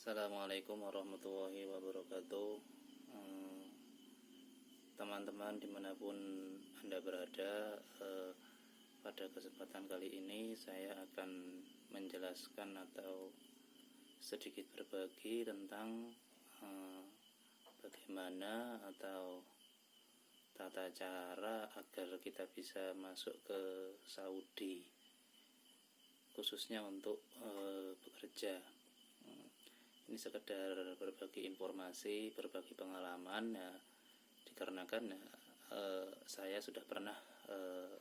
Assalamualaikum warahmatullahi wabarakatuh. Teman-teman dimanapun Anda berada, pada kesempatan kali ini saya akan menjelaskan atau sedikit berbagi tentang bagaimana atau tata cara agar kita bisa masuk ke Saudi, khususnya untuk bekerja. Ini sekedar berbagi informasi, berbagi pengalaman ya, dikarenakan saya sudah pernah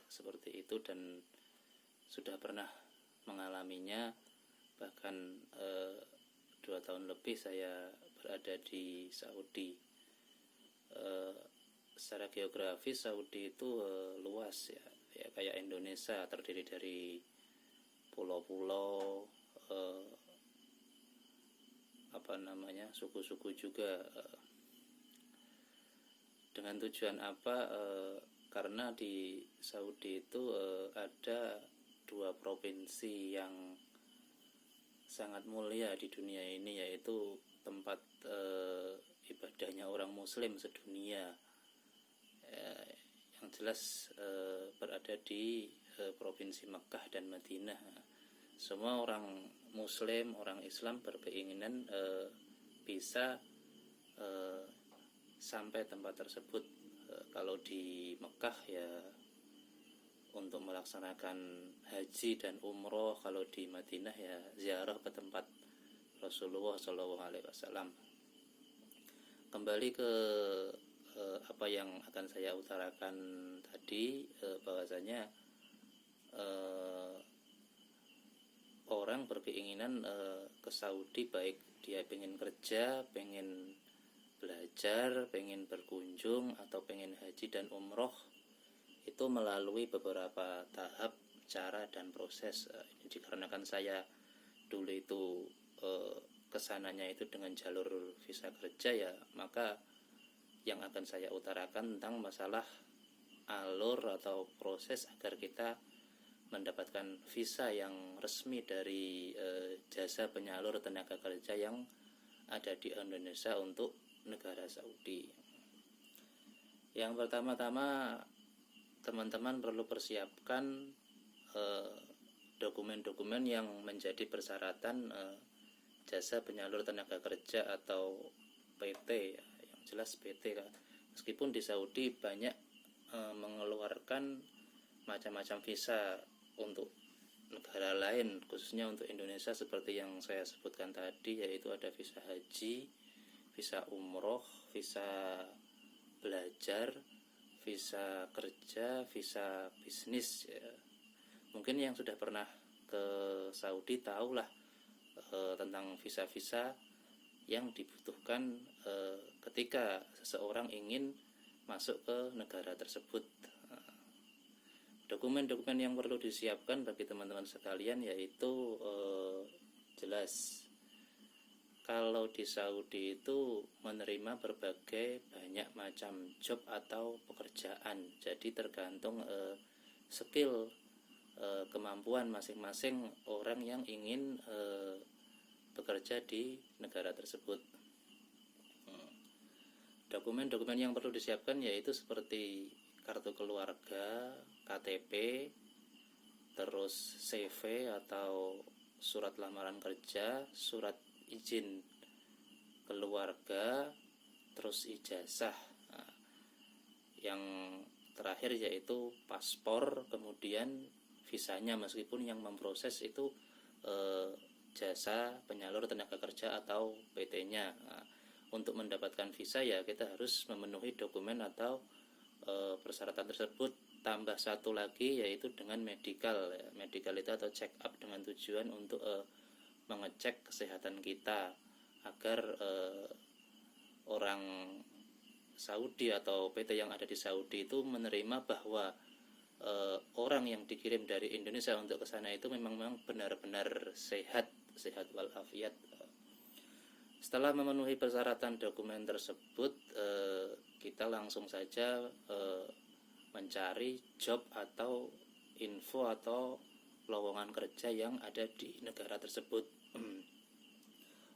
seperti itu dan sudah pernah mengalaminya. Bahkan 2 tahun lebih saya berada di Saudi. Secara geografis Saudi itu luas ya, kayak Indonesia, terdiri dari pulau-pulau, suku-suku juga. Dengan tujuan apa? Karena di Saudi itu ada 2 provinsi yang sangat mulia di dunia ini, yaitu tempat ibadahnya orang muslim sedunia. Yang jelas berada di provinsi Mekah dan Madinah. Semua orang muslim, orang Islam berkeinginan bisa sampai tempat tersebut. Kalau di Mekah ya untuk melaksanakan haji dan umroh, kalau di Madinah ya ziarah ke tempat Rasulullah SAW. Kembali ke apa yang akan saya utarakan tadi, bahwasanya orang berkeinginan ke Saudi, baik dia pengen kerja, pengen belajar, pengen berkunjung, atau pengen haji dan umroh, itu melalui beberapa tahap, cara, dan proses. Ini dikarenakan saya dulu itu kesananya itu dengan jalur visa kerja ya, maka yang akan saya utarakan tentang masalah alur atau proses agar kita mendapatkan visa yang resmi dari jasa penyalur tenaga kerja yang ada di Indonesia untuk negara Saudi. Yang pertama-tama, teman-teman perlu persiapkan dokumen-dokumen yang menjadi persyaratan jasa penyalur tenaga kerja atau PT, yang jelas PT. Meskipun di Saudi banyak mengeluarkan macam-macam visa untuk negara lain, khususnya untuk Indonesia, seperti yang saya sebutkan tadi, yaitu ada visa haji, visa umroh, visa belajar, visa kerja, visa bisnis ya. Mungkin yang sudah pernah ke Saudi tahulah tentang visa-visa yang dibutuhkan ketika seseorang ingin masuk ke negara tersebut. Dokumen-dokumen yang perlu disiapkan bagi teman-teman sekalian yaitu jelas, kalau di Saudi itu menerima berbagai banyak macam job atau pekerjaan. Jadi tergantung skill, kemampuan masing-masing orang yang ingin bekerja di negara tersebut. Dokumen-dokumen yang perlu disiapkan yaitu seperti kartu keluarga, KTP, terus CV atau surat lamaran kerja, surat izin keluarga, terus ijazah. Nah, yang terakhir yaitu paspor, kemudian visanya, meskipun yang memproses itu jasa penyalur tenaga kerja atau PT-nya. Nah, untuk mendapatkan visa ya kita harus memenuhi dokumen atau persyaratan tersebut. Tambah satu lagi yaitu dengan medical ya. Medical itu atau check up dengan tujuan untuk mengecek kesehatan kita agar orang Saudi atau PT yang ada di Saudi itu menerima bahwa orang yang dikirim dari Indonesia untuk ke sana itu memang benar-benar sehat walafiat. Setelah memenuhi persyaratan dokumen tersebut, kita langsung saja mencari job atau info atau lowongan kerja yang ada di negara tersebut.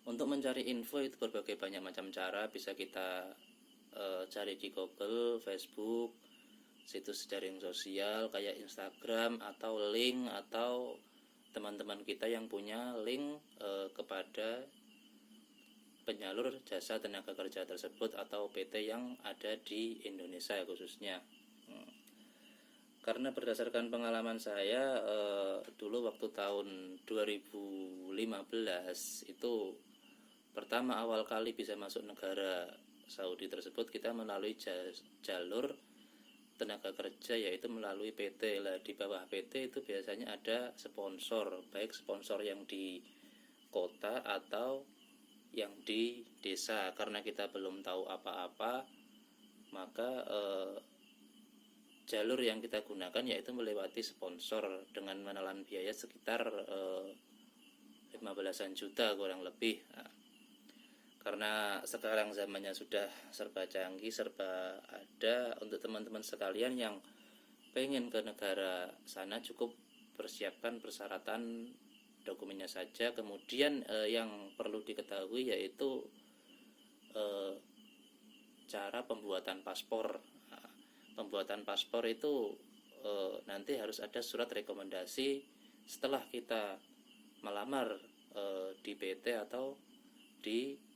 Untuk mencari info itu berbagai banyak macam cara, bisa kita cari di Google, Facebook, situs jaring sosial kayak Instagram, atau link, atau teman-teman kita yang punya link kepada penyalur jasa tenaga kerja tersebut atau PT yang ada di Indonesia khususnya. Karena berdasarkan pengalaman saya dulu waktu tahun 2015 itu pertama awal kali bisa masuk negara Saudi tersebut, kita melalui jalur tenaga kerja, yaitu melalui PT lah. Di bawah PT itu biasanya ada sponsor, baik sponsor yang di kota atau yang di desa. Karena kita belum tahu apa-apa, maka jalur yang kita gunakan yaitu melewati sponsor dengan menelan biaya sekitar 15-an juta kurang lebih. Nah, karena sekarang zamannya sudah serba canggih, serba ada, untuk teman-teman sekalian yang pengen ke negara sana cukup persiapkan persyaratan dokumennya saja. Kemudian yang perlu diketahui yaitu cara pembuatan paspor. Nah, pembuatan paspor itu nanti harus ada surat rekomendasi setelah kita melamar di PT atau di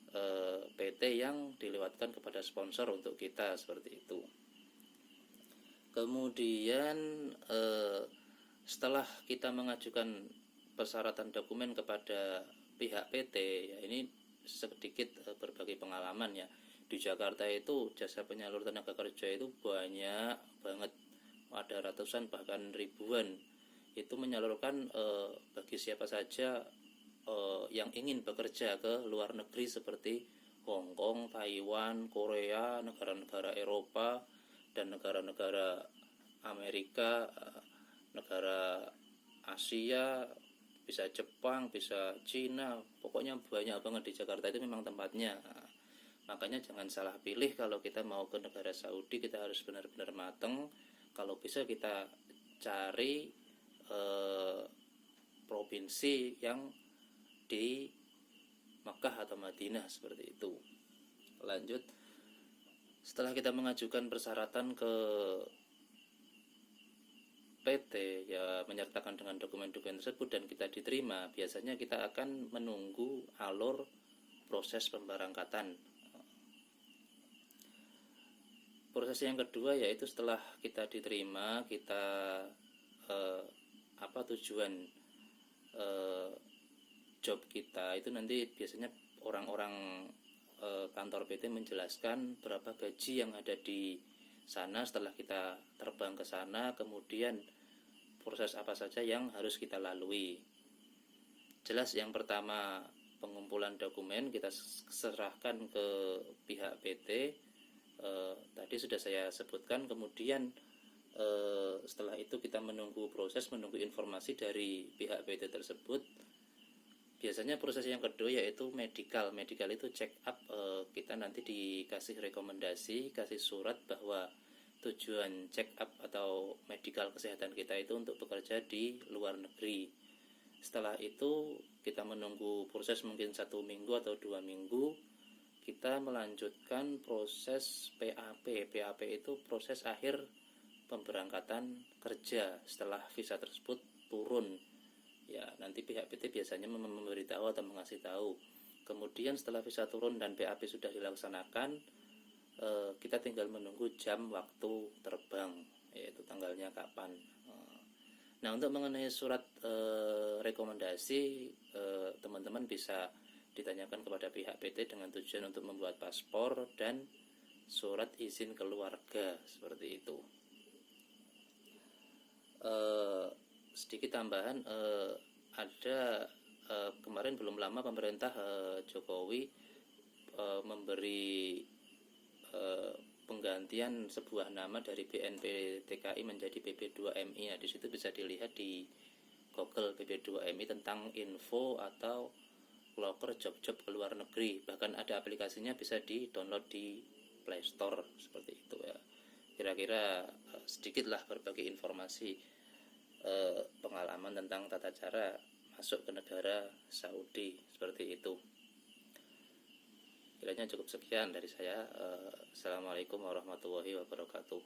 PT yang dilewatkan kepada sponsor untuk kita, seperti itu. Kemudian setelah kita mengajukan persyaratan dokumen kepada pihak PT, ya ini sedikit berbagi pengalaman ya. Di Jakarta itu jasa penyalur tenaga kerja itu banyak banget, ada ratusan bahkan ribuan. Itu menyalurkan bagi siapa saja yang ingin bekerja ke luar negeri seperti Hong Kong, Taiwan, Korea, negara-negara Eropa, dan negara-negara Amerika, negara Asia, bisa Jepang, bisa Cina, pokoknya banyak banget di Jakarta itu memang tempatnya. Makanya jangan salah pilih kalau kita mau ke negara Saudi, kita harus benar-benar mateng. Kalau bisa kita cari provinsi yang di Makkah atau Madinah, seperti itu. Lanjut, setelah kita mengajukan persyaratan ke PT, ya menyertakan dengan dokumen-dokumen tersebut dan kita diterima, biasanya kita akan menunggu alur proses pemberangkatan. Proses yang kedua yaitu setelah kita diterima, kita tujuan job kita itu nanti biasanya orang-orang kantor PT menjelaskan berapa gaji yang ada di sana setelah kita terbang ke sana, kemudian proses apa saja yang harus kita lalui. Jelas yang pertama pengumpulan dokumen kita serahkan ke pihak PT, tadi sudah saya sebutkan. Kemudian setelah itu kita menunggu informasi dari pihak PT tersebut. Biasanya proses yang kedua yaitu medical itu check up. Kita nanti dikasih rekomendasi, kasih surat bahwa tujuan check up atau medical kesehatan kita itu untuk bekerja di luar negeri. Setelah itu kita menunggu proses mungkin 1 minggu atau 2 minggu, kita melanjutkan proses PAP. PAP itu proses akhir pemberangkatan kerja setelah visa tersebut turun. Ya, nanti pihak PT biasanya memberitahu atau mengasih tahu. Kemudian setelah visa turun dan PAP sudah dilaksanakan, kita tinggal menunggu jam waktu terbang, yaitu tanggalnya kapan. Nah, untuk mengenai surat rekomendasi, teman-teman bisa ditanyakan kepada pihak PT dengan tujuan untuk membuat paspor dan surat izin keluarga, seperti itu. Sedikit tambahan, ada kemarin belum lama pemerintah Jokowi memberi penggantian sebuah nama dari BNPTKI menjadi PP2MI. Di situ bisa dilihat di Google PP2MI tentang info atau loker job-job ke luar negeri. Bahkan ada aplikasinya, bisa di-download di Play Store, seperti itu ya. Kira-kira sedikitlah berbagi informasi pengalaman tentang tata cara masuk ke negara Saudi, seperti itu. Kiranya cukup sekian dari saya. Assalamualaikum warahmatullahi wabarakatuh.